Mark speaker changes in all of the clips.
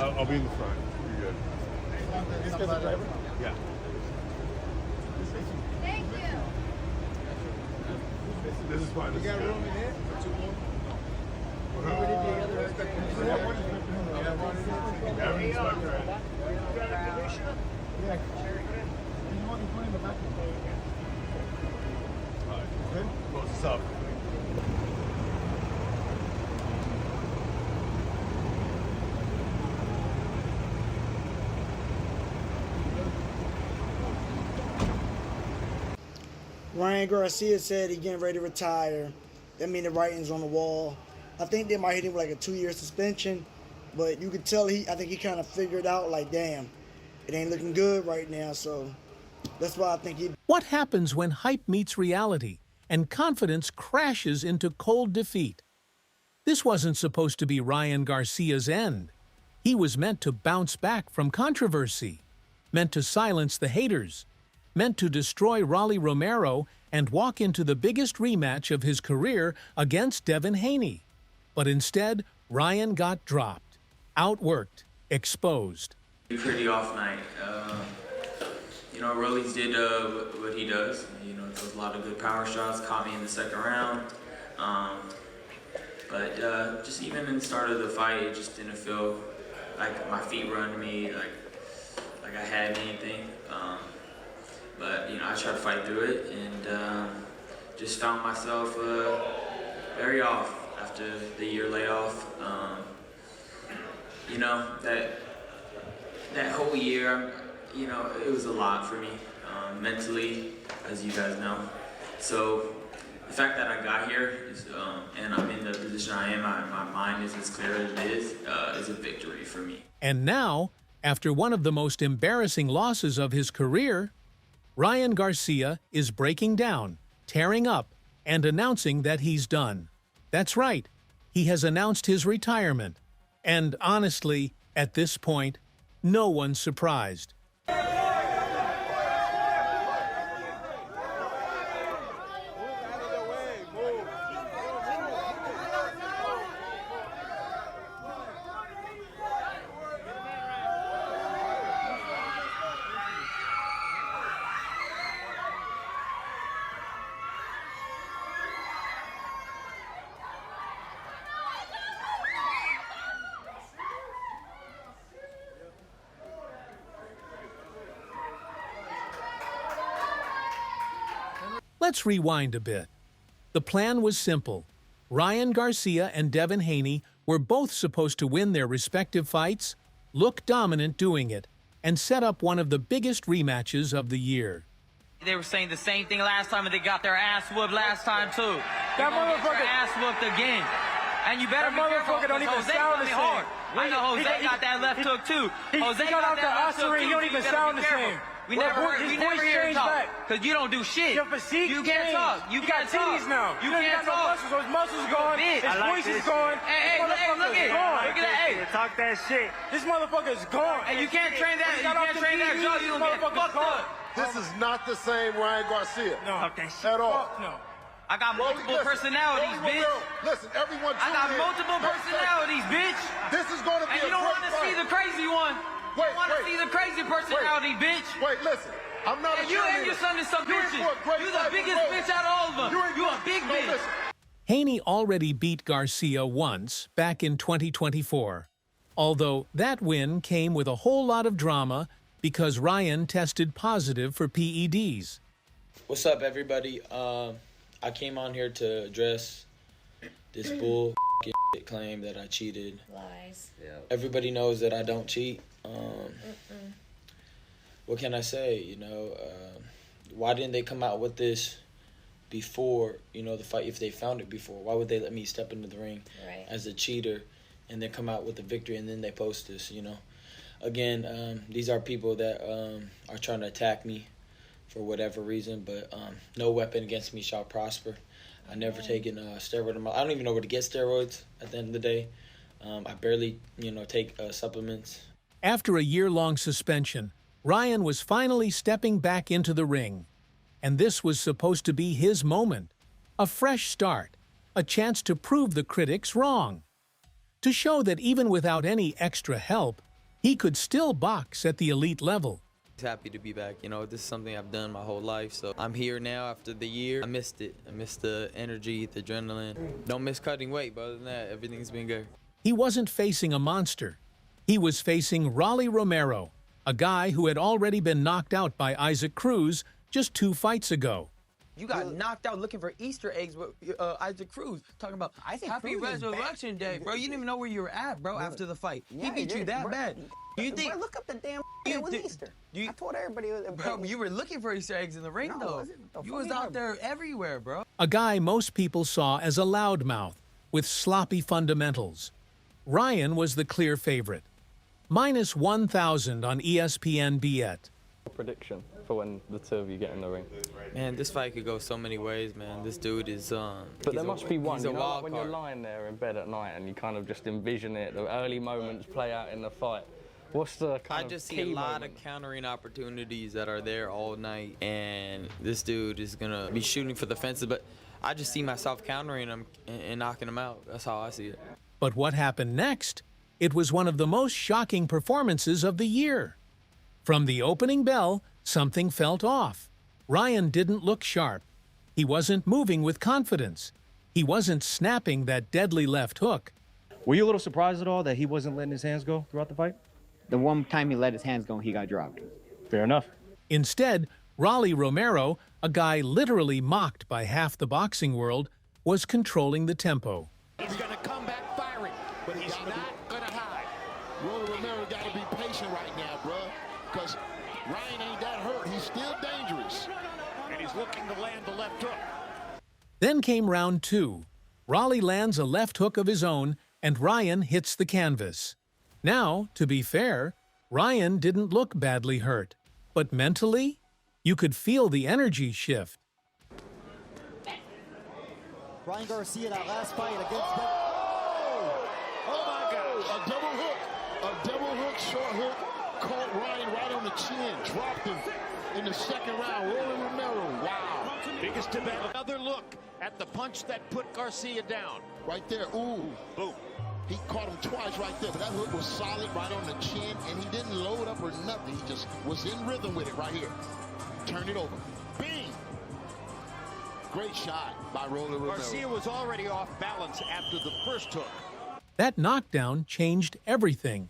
Speaker 1: I'll be in the front. You're good.
Speaker 2: This guy's a driver?
Speaker 1: Yeah.
Speaker 3: Thank you.
Speaker 1: This is fine.
Speaker 2: You got room in here? Two more?
Speaker 1: Every inspector.
Speaker 2: Yeah. You want to put in the back? Good?
Speaker 1: Close this up.
Speaker 4: Ryan Garcia said he's getting ready to retire. That means the writing's on the wall. I think they might hit him with like a 2-year suspension, but you could tell I think he kind of figured out like, damn, it ain't looking good right now, so that's why I think he...
Speaker 5: What happens when hype meets reality and confidence crashes into cold defeat? This wasn't supposed to be Ryan Garcia's end. He was meant to bounce back from controversy, meant to silence the haters, meant to destroy Romero and walk into the biggest rematch of his career against Devin Haney. But instead, Ryan got dropped, outworked, exposed.
Speaker 6: Pretty off night. You know, Rollies did what he does. You know, throws a lot of good power shots, caught me in the second round. But just even in the start of the fight, it just didn't feel like my feet were under me, like I had anything. But, you know, I tried to fight through it and just found myself very off after the year layoff. You know, that whole year, you know, it was a lot for me mentally, as you guys know. So the fact that I got here is, and I'm in the position I am, my mind is as clear as it is a victory for me.
Speaker 5: And now, after one of the most embarrassing losses of his career, Ryan Garcia is breaking down, tearing up, and announcing that he's done. That's right, he has announced his retirement. And honestly, at this point, no one's surprised. Let's rewind a bit. The plan was simple. Ryan Garcia and Devin Haney were both supposed to win their respective fights, look dominant doing it, and set up one of the biggest rematches of the year.
Speaker 7: They were saying the same thing last time, and they got their ass whooped last time too.
Speaker 8: That motherfucker
Speaker 7: get your ass whooped again. And you better
Speaker 8: that
Speaker 7: be careful.
Speaker 8: Motherfucker don't even
Speaker 7: Jose
Speaker 8: sound the
Speaker 7: coming
Speaker 8: same.
Speaker 7: hard. I know Jose got that left hook too. Jose
Speaker 8: got out
Speaker 7: that
Speaker 8: the
Speaker 7: left hook
Speaker 8: ossuary,
Speaker 7: too.
Speaker 8: he don't
Speaker 7: You
Speaker 8: even
Speaker 7: better
Speaker 8: sound
Speaker 7: be
Speaker 8: the
Speaker 7: careful.
Speaker 8: same.
Speaker 7: We never
Speaker 8: His
Speaker 7: hear
Speaker 8: voice
Speaker 7: you
Speaker 8: changed
Speaker 7: talk.
Speaker 8: back.
Speaker 7: Because you don't do shit.
Speaker 8: Your physique
Speaker 7: You can't
Speaker 8: changed.
Speaker 7: talk. You
Speaker 8: got
Speaker 7: can't talk.
Speaker 8: titties now.
Speaker 7: You
Speaker 8: ain't
Speaker 7: can't
Speaker 8: got no
Speaker 7: talk.
Speaker 8: muscles. Those muscles gone.
Speaker 7: bitch.
Speaker 8: His voice is gone.
Speaker 7: Hey, look at
Speaker 8: Gone.
Speaker 7: Hey.
Speaker 8: Talk that shit. This motherfucker's gone.
Speaker 7: And you can't train that. You can't train that jaw. You gonna get fucked up.
Speaker 1: This is not the same Ryan Garcia.
Speaker 8: No. Talk that shit.
Speaker 1: At all.
Speaker 8: Fuck no.
Speaker 7: I got multiple personalities, bitch.
Speaker 1: Listen, everyone.
Speaker 7: I got multiple personalities, bitch.
Speaker 1: This is going to be
Speaker 7: And you don't want to see the crazy one.
Speaker 1: Wait,
Speaker 7: you want to see the crazy personality, bitch.
Speaker 1: Wait, listen. I'm not
Speaker 7: And you and your son is some bitches. You the biggest bitch out of all of them. You a big bitch.
Speaker 5: Haney already beat Garcia once, back in 2024. Although that win came with a whole lot of drama because Ryan tested positive for PEDs.
Speaker 9: What's up, everybody? I came on here to address this bull claim that I cheated.
Speaker 3: Lies.
Speaker 9: Everybody knows that I don't cheat. What can I say? You know, why didn't they come out with this before, you know, the fight? If they found it before, why would they let me step into the ring as a cheater and then come out with the victory and then they post this, you know? Again, these are people that are trying to attack me for whatever reason, but no weapon against me shall prosper. I never taken steroid in my, I don't even know where to get steroids at the end of the day. I barely, you know, take supplements.
Speaker 5: After a year-long suspension, Ryan was finally stepping back into the ring. And this was supposed to be his moment. A fresh start, a chance to prove the critics wrong. To show that even without any extra help, He could still box at the elite level.
Speaker 3: Happy to be back. You know, this is something I've done my whole life, so I'm here now after the year. I missed it. I missed the energy, the adrenaline. Don't miss cutting weight, but other than that, everything's been good.
Speaker 5: He wasn't facing a monster. He was facing Rolly Romero, a guy who had already been knocked out by Isaac Cruz just 2 fights ago.
Speaker 3: You got knocked out looking for Easter eggs with Isaac Cruz. Talking about Happy Resurrection Day, bro. You didn't even know where you were at, bro, after the fight. He beat you that bad. Do you think?
Speaker 10: Bro, look up the damn. It was Easter. I told everybody.
Speaker 3: Bro, you were looking for Easter eggs in the ring, though. You was out there everywhere, bro.
Speaker 5: A guy most people saw as a loudmouth with sloppy fundamentals. Ryan was the clear favorite. Minus 1,000 on ESPN Bet.
Speaker 11: Prediction for when the two of you get in the ring?
Speaker 3: Man, this fight could go so many ways, man. This dude is
Speaker 11: But there must be one, you know, like when
Speaker 3: card.
Speaker 11: you're lying there in bed at night and you kind of just envision it, the early moments play out in the fight. What's the kind
Speaker 3: I
Speaker 11: of
Speaker 3: just see
Speaker 11: key
Speaker 3: a lot
Speaker 11: moment?
Speaker 3: of countering opportunities that are there all night, and this dude is gonna be shooting for the fences, but I just see myself countering him and knocking him out. That's how I see it.
Speaker 5: But what happened next? It was one of the most shocking performances of the year. From the opening bell, something felt off. Ryan didn't look sharp. He wasn't moving with confidence. He wasn't snapping that deadly left hook.
Speaker 12: Were you a little surprised at all that he wasn't letting his hands go throughout the fight?
Speaker 10: The one time he let his hands go, he got dropped.
Speaker 12: Fair enough.
Speaker 5: Instead, Rolly Romero, a guy literally mocked by half the boxing world, was controlling the tempo.
Speaker 1: He's going to come back firing, but he's not going to hide. Rolly Romero got to be patient right now, bro, because Ryan ain't that hurt. He's still dangerous. And he's looking to land the left hook.
Speaker 5: Then came round 2. Rolly lands a left hook of his own, and Ryan hits the canvas. Now, to be fair, Ryan didn't look badly hurt. But mentally, you could feel the energy shift.
Speaker 13: Ryan Garcia, that last fight against
Speaker 1: Oh my God! A double hook, short hook, caught Ryan right on the chin, dropped him in the second round. Rolly Romero, wow.
Speaker 14: Biggest debate. Another look at the punch that put Garcia down.
Speaker 1: Right there, ooh, boom. He caught him twice right there, but that hook was solid right on the chin, and he didn't load up or nothing. He just was in rhythm with it right here. Turned it over. Bing! Great shot by Rolly Romero.
Speaker 14: Garcia was already off balance after the first hook.
Speaker 5: That knockdown changed everything.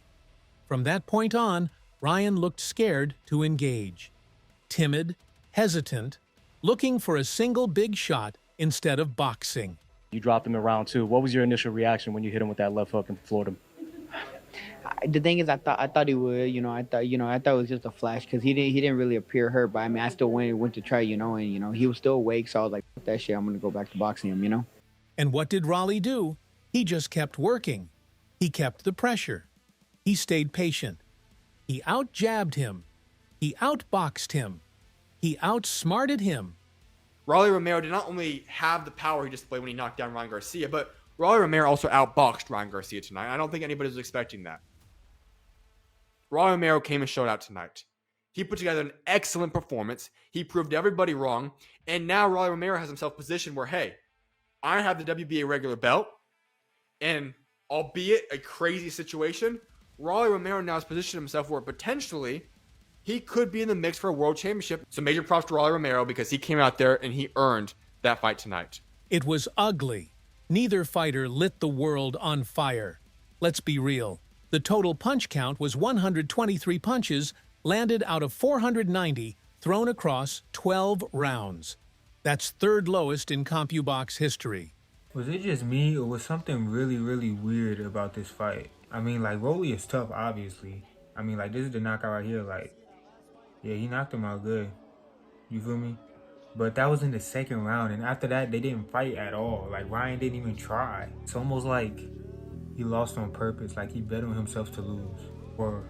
Speaker 5: From that point on, Ryan looked scared to engage. Timid, hesitant, looking for a single big shot instead of boxing.
Speaker 12: You dropped him in round 2. What was your initial reaction when you hit him with that left hook and floored him?
Speaker 10: The thing is, I thought he would. I thought it was just a flash because he didn't really appear hurt. But I mean, I still went to try, and he was still awake. So I was like, "Fuck that shit, I'm gonna go back to boxing him,"
Speaker 5: And what did Rolly do? He just kept working. He kept the pressure. He stayed patient. He out-jabbed him. He outboxed him. He outsmarted him.
Speaker 15: Rolly Romero did not only have the power he displayed when he knocked down Ryan Garcia, but Rolly Romero also outboxed Ryan Garcia tonight. I don't think anybody was expecting that. Rolly Romero came and showed out tonight. He put together an excellent performance. He proved everybody wrong. And now Rolly Romero has himself positioned where, hey, I have the WBA regular belt. And albeit a crazy situation, Rolly Romero now has positioned himself where potentially he could be in the mix for a world championship. So major props to Rolly Romero because he came out there and he earned that fight tonight.
Speaker 5: It was ugly. Neither fighter lit the world on fire. Let's be real. The total punch count was 123 punches landed out of 490 thrown across 12 rounds. That's third lowest in CompuBox history.
Speaker 16: Was it just me or was something really, really weird about this fight? I mean, like, Rolly is tough, obviously. I mean, like, this is the knockout right here, like, yeah, he knocked him out good. You feel me? But that was in the second round, and after that, they didn't fight at all. Like, Ryan didn't even try. It's almost like he lost on purpose, like he bet on himself to lose. Or,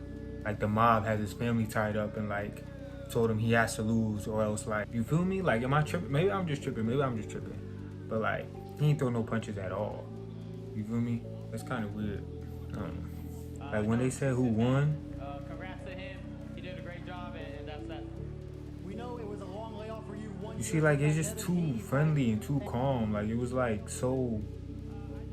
Speaker 16: like, the mob has his family tied up and, like, told him he has to lose or else, like, you feel me? Like, am I tripping? Maybe I'm just tripping. But, like, he ain't throw no punches at all. You feel me? That's kind of weird. Like, when they said who won,
Speaker 7: Congrats to him. He did a great job, and that's that.
Speaker 13: We know it was a long layoff for you.
Speaker 16: you see, like, it's just too friendly and too calm. Like, it was, like, so,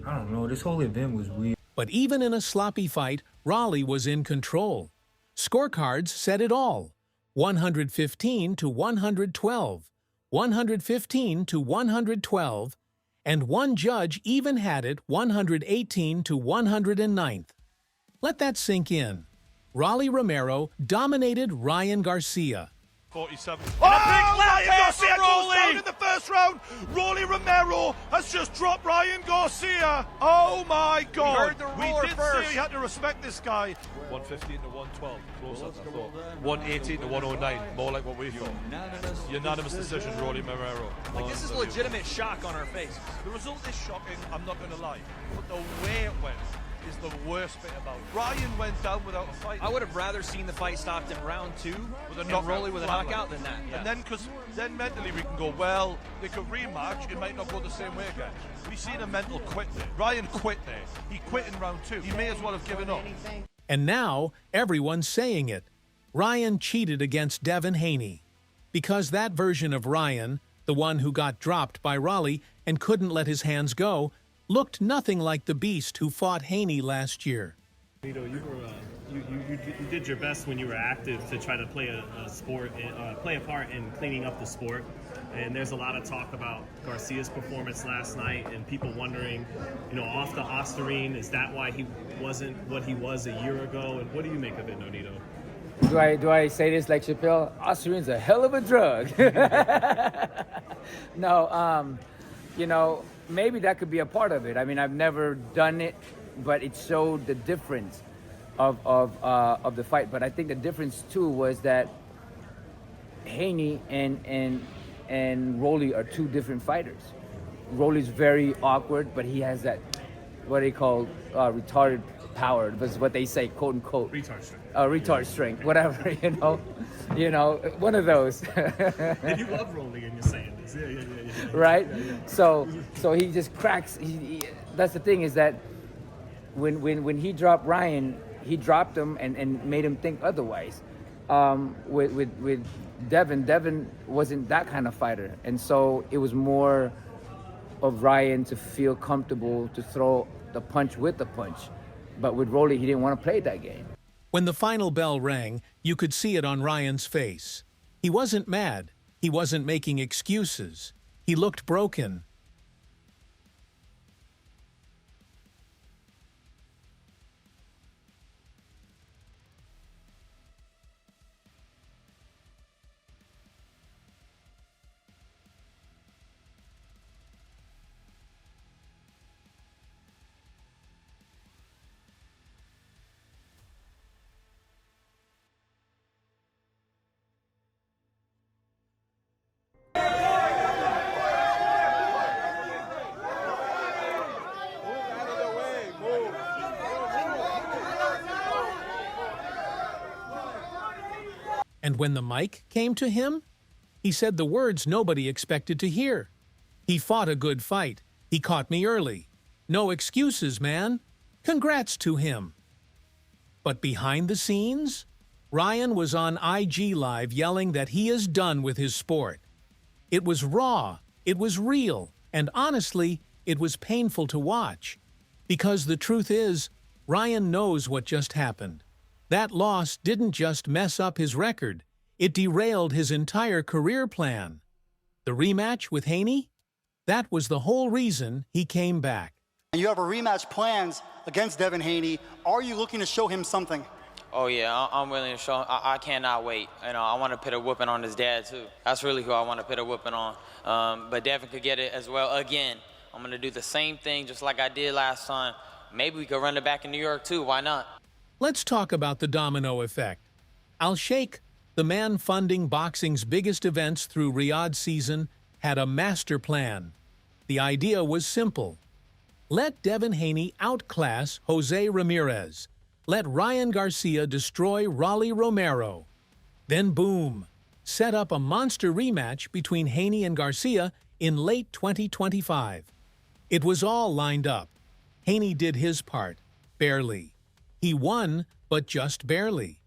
Speaker 16: I don't know. This whole event was weird.
Speaker 5: But even in a sloppy fight, Raleigh was in control. Scorecards said it all. 115 to 112, 115 to 112, and one judge even had it 118 to 109th. Let that sink in. Rolly Romero dominated Ryan Garcia.
Speaker 17: 47.
Speaker 18: Oh, Ryan Garcia goes down in the first round. Rolly Romero has just dropped Ryan Garcia. Oh my God.
Speaker 17: He heard the roar
Speaker 18: we did
Speaker 17: first.
Speaker 18: say he had to respect this guy.
Speaker 17: 115 to 112. Closer than I thought. 118 to 109. More like what we thought. Unanimous decision, Rolly Romero.
Speaker 18: Like, this is legitimate shock on our face. The result is shocking, I'm not going to lie. But the way it went is the worst bit about it. Ryan went down without a fight.
Speaker 19: I would have rather seen the fight stopped in round 2
Speaker 18: with a
Speaker 19: and
Speaker 18: knockout,
Speaker 19: Rolly with a knockout than that. Yeah.
Speaker 18: And then, because then mentally we can go, well, they could rematch, it might not go the same way again. We've seen a mental quit there. Ryan quit there. He quit in round 2. He may as well have given up.
Speaker 5: And now, everyone's saying it. Ryan cheated against Devin Haney. Because that version of Ryan, the one who got dropped by Raleigh and couldn't let his hands go, looked nothing like the beast who fought Haney last year.
Speaker 12: Nito, you did your best when you were active to try to play a sport, play a part in cleaning up the sport. And there's a lot of talk about Garcia's performance last night, and people wondering, off the Ostarine, is that why he wasn't what he was a year ago? And what do you make of it, Nonito?
Speaker 20: Do I say this like Chappelle? Ostarine's a hell of a drug. No, maybe that could be a part of it. I mean, I've never done it, but it showed the difference of the fight. But I think the difference too was that Haney and Rolly are two different fighters. Rolly's very awkward, but he has that what they call retarded power. That's what they say, quote unquote.
Speaker 12: Retard strength.
Speaker 20: Retard strength, whatever. One of those.
Speaker 12: And you love Rolly, and you're saying this, yeah.
Speaker 20: Right?
Speaker 12: Yeah.
Speaker 20: So he just cracks. That's the thing, is that when he dropped Ryan, he dropped him and made him think otherwise. With Devin wasn't that kind of fighter, and so it was more of Ryan to feel comfortable to throw the punch with the punch. But with Rolly, he didn't want to play that game.
Speaker 5: When the final bell rang, you could see it on Ryan's face. He wasn't mad. He wasn't making excuses. He looked broken. And when the mic came to him, he said the words nobody expected to hear. He fought a good fight. He caught me early. No excuses, man. Congrats to him. But behind the scenes, Ryan was on IG Live yelling that he is done with his sport. It was raw, it was real, and honestly, it was painful to watch. Because the truth is, Ryan knows what just happened. That loss didn't just mess up his record, it derailed his entire career plan. The rematch with Haney? That was the whole reason he came back.
Speaker 13: And you have a rematch plans against Devin Haney. Are you looking to show him something?
Speaker 6: Oh yeah, I'm willing to show him. I cannot wait. I want to put a whooping on his dad too. That's really who I want to put a whooping on. But Devin could get it as well again. I'm gonna do the same thing just like I did last time. Maybe we could run it back in New York too, why not?
Speaker 5: Let's talk about the domino effect. Al-Sheikh, the man funding boxing's biggest events through Riyadh season, had a master plan. The idea was simple. Let Devin Haney outclass Jose Ramirez. Let Ryan Garcia destroy Rolly Romero. Then boom, set up a monster rematch between Haney and Garcia in late 2025. It was all lined up. Haney did his part, barely. He won, but just barely.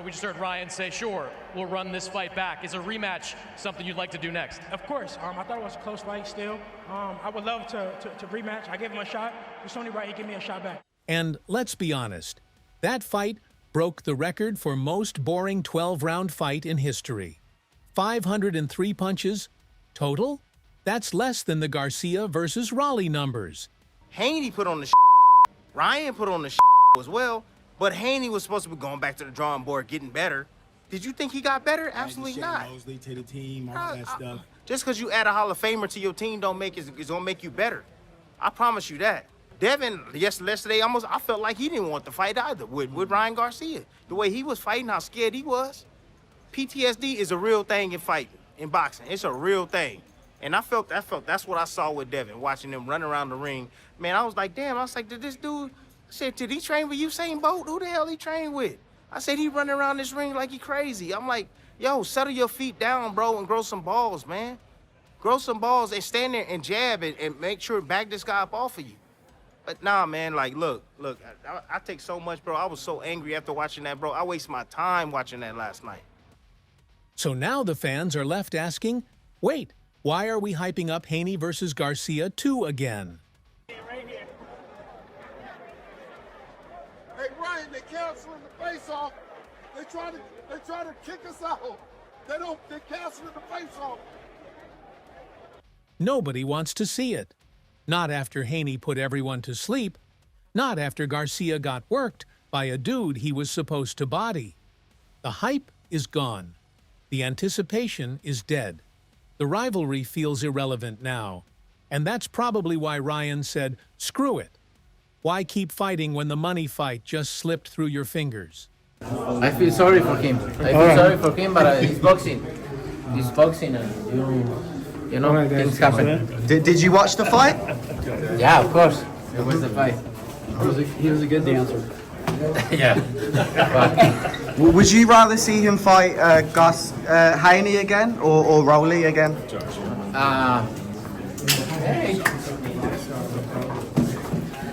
Speaker 21: We just heard Ryan say, sure, we'll run this fight back. Is a rematch something you'd like to do next?
Speaker 2: Of course. I thought it was a close fight still. I would love to rematch. I gave him a shot. It's only right he give me a shot back.
Speaker 5: And let's be honest, That fight broke the record for most boring 12-round fight in history. 503 punches total? That's less than the Garcia versus Raleigh numbers.
Speaker 4: Haney put on the Ryan put on the as well, but Haney was supposed to be going back to the drawing board, getting better. Did you think he got better? Absolutely not.
Speaker 22: Mosley to the team, all that stuff.
Speaker 4: Just because you add a Hall of Famer to your team don't make it's gonna make you better. I promise you that. Devin, yesterday, I felt like he didn't want to fight either with Ryan Garcia. The way he was fighting, how scared he was. PTSD is a real thing in fighting, in boxing. It's a real thing. And I felt that's what I saw with Devin, watching him run around the ring. Man, I was like, damn, I was like, did this dude, I said, did he train with Usain Bolt? Who the hell he trained with? I said, he running around this ring like he crazy. I'm like, yo, settle your feet down, bro, and grow some balls, man. Grow some balls and stand there and jab and make sure back this guy up off of you. But nah, man, like, look, I take so much, bro. I was so angry after watching that, bro. I wasted my time watching that last night.
Speaker 5: So now the fans are left asking, wait, why are we hyping up Haney versus Garcia 2 again?
Speaker 22: Right here. Hey, Ryan, they canceling the face-off. They try to kick us out. They're canceling the face-off.
Speaker 5: Nobody wants to see it. Not after Haney put everyone to sleep. Not after Garcia got worked by a dude he was supposed to body. The hype is gone. The anticipation is dead. The rivalry feels irrelevant now. And that's probably why Ryan said, screw it. Why keep fighting when the money fight just slipped through your fingers?
Speaker 20: I feel sorry for him. Sorry for him, but it's boxing. It's boxing, and you know, things happen.
Speaker 23: Did you watch the fight?
Speaker 20: Yeah, of course. It was the fight.
Speaker 23: He was a good dancer.
Speaker 20: Yeah.
Speaker 23: Would you rather see him fight Haney again or Rowley again?
Speaker 20: Hey.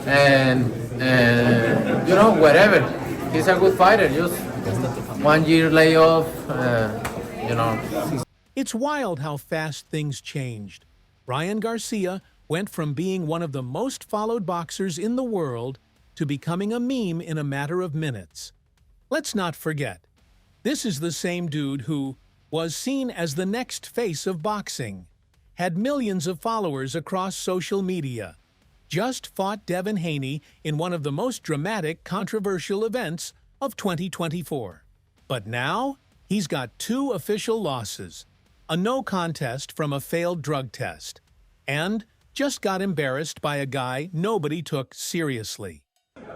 Speaker 20: And you know, whatever. He's a good fighter. Just 1 year layoff. You know.
Speaker 5: It's wild how fast things changed. Ryan Garcia went from being one of the most followed boxers in the world to becoming a meme in a matter of minutes. Let's not forget, this is the same dude who was seen as the next face of boxing, had millions of followers across social media, just fought Devin Haney in one of the most dramatic, controversial events of 2024. But now, he's got 2 official losses, a no contest from a failed drug test, and just got embarrassed by a guy nobody took seriously.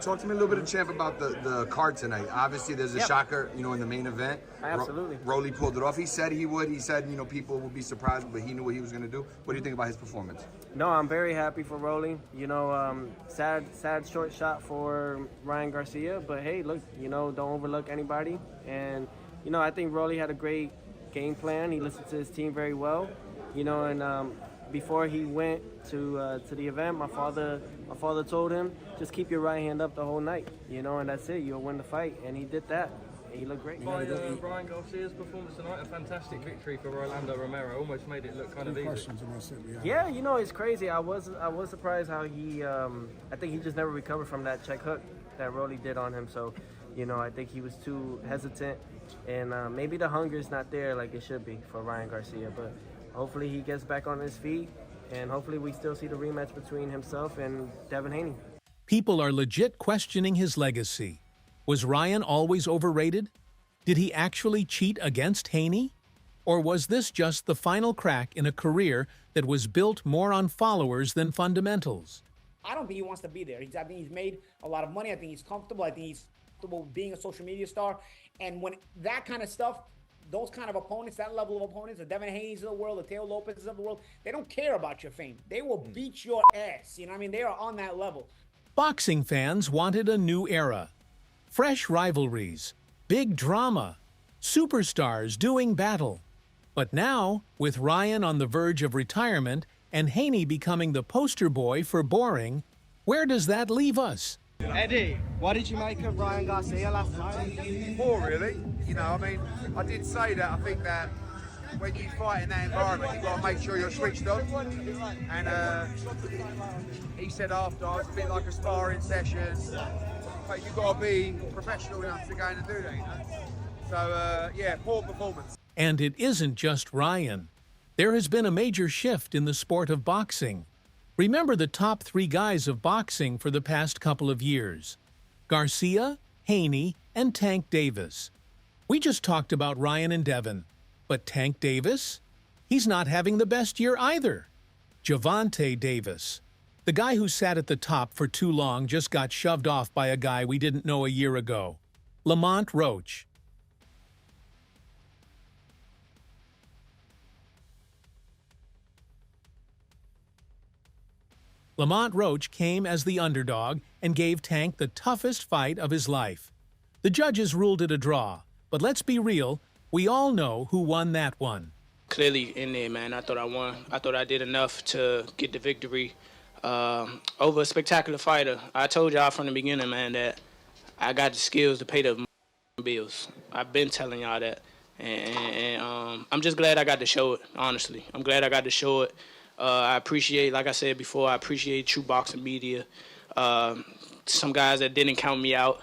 Speaker 24: Talk to me a little bit, Champ, about the card tonight. Obviously, there's a shocker, you know, in the main event.
Speaker 20: Absolutely.
Speaker 24: Rowley pulled it off. He said he would. He said, you know, people would be surprised, but he knew what he was going to do. What do you think about his performance?
Speaker 25: No, I'm very happy for Rowley. You know, sad short shot for Ryan Garcia, but hey, look, you know, don't overlook anybody. And, you know, I think Rowley had a great game plan. He listened to his team very well, you know, and before he went to the event, my father told him, just keep your right hand up the whole night, you know, and that's it. You'll win the fight, and he did that. And he looked great.
Speaker 11: By Ryan Garcia's performance tonight, a fantastic victory for Romero. Almost made it look kind of easy.
Speaker 25: Yeah, you know, it's crazy. I was surprised how he. I think he just never recovered from that check hook that Rowley did on him. So, you know, I think he was too hesitant, and maybe the hunger is not there like it should be for Ryan Garcia, but. Hopefully he gets back on his feet, and hopefully we still see the rematch between himself and Devin Haney.
Speaker 5: People are legit questioning his legacy. Was Ryan always overrated? Did he actually cheat against Haney? Or was this just the final crack in a career that was built more on followers than fundamentals?
Speaker 26: I don't think he wants to be there. I think he's made a lot of money. I think he's comfortable. I think he's comfortable being a social media star. And when that kind of stuff, those kind of opponents, that level of opponents, the Devin Haney's of the world, the Teo Lopez's of the world, they don't care about your fame. They will beat your ass. You know what I mean? They are on that level.
Speaker 5: Boxing fans wanted a new era. Fresh rivalries, big drama, superstars doing battle. But now, with Ryan on the verge of retirement and Haney becoming the poster boy for boring, where does that leave us?
Speaker 27: Eddie, what did you make of Ryan Garcia last night?
Speaker 28: Poor, really. You know, I mean, I did say that I think that when you fight in that environment, you've got to make sure you're switched on. And he said after, it's a bit like a sparring session. but you've got to be professional enough to go in and do that, you know? So, yeah, poor performance.
Speaker 5: And it isn't just Ryan. There has been a major shift in the sport of boxing. Remember the top 3 guys of boxing for the past couple of years: Garcia, Haney, and Tank Davis. We just talked about Ryan and Devin, but Tank Davis? He's not having the best year either. Gervonta Davis, the guy who sat at the top for too long, just got shoved off by a guy we didn't know a year ago. Lamont Roach. Lamont Roach came as the underdog and gave Tank the toughest fight of his life. The judges ruled it a draw, but let's be real, we all know who won that one.
Speaker 1: Clearly in there, man. I thought I won. I thought I did enough to get the victory over a spectacular fighter. I told y'all from the beginning, man, that I got the skills to pay the bills. I've been telling y'all that. And I'm just glad I got to show it, honestly. I'm glad I got to show it. I appreciate, like I said before, I appreciate True Boxing Media. Some guys that didn't count me out.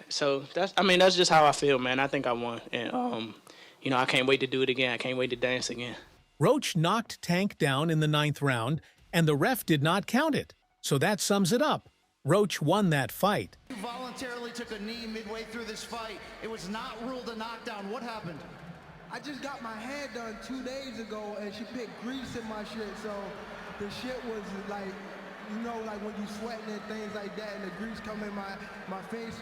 Speaker 1: So that's just how I feel, man. I think I won, and you know, I can't wait to do it again. I can't wait to dance again.
Speaker 5: Roach knocked Tank down in the 9th round, and the ref did not count it. So that sums it up. Roach won that fight.
Speaker 3: You voluntarily took a knee midway through this fight. It was not ruled a knockdown. What happened?
Speaker 7: I just got my hair done 2 days ago, and she put grease in my shit, so the shit was like, you know, like when you sweating and things like that, and the grease come in my face,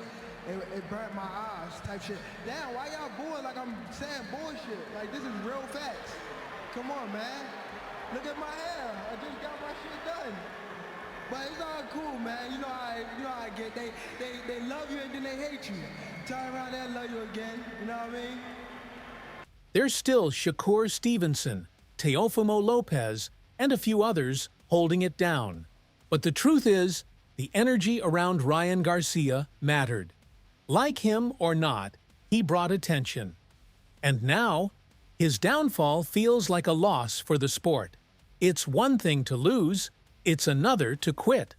Speaker 7: it burnt my eyes type shit. Damn, why y'all booing like I'm saying bullshit? Like, this is real facts. Come on, man. Look at my hair. I just got my shit done. But it's all cool, man. You know how I get. They love you and then they hate you. Turn around there and love you again. You know what I mean?
Speaker 5: There's still Shakur Stevenson, Teofimo Lopez, and a few others holding it down. But the truth is, the energy around Ryan Garcia mattered. Like him or not, he brought attention. And now, his downfall feels like a loss for the sport. It's one thing to lose, it's another to quit.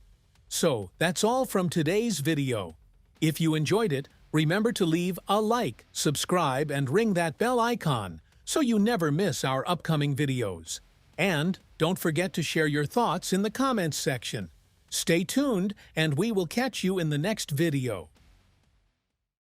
Speaker 5: So, that's all from today's video. If you enjoyed it, remember to leave a like, subscribe, and ring that bell icon so you never miss our upcoming videos. And don't forget to share your thoughts in the comments section. Stay tuned, and we will catch you in the next video.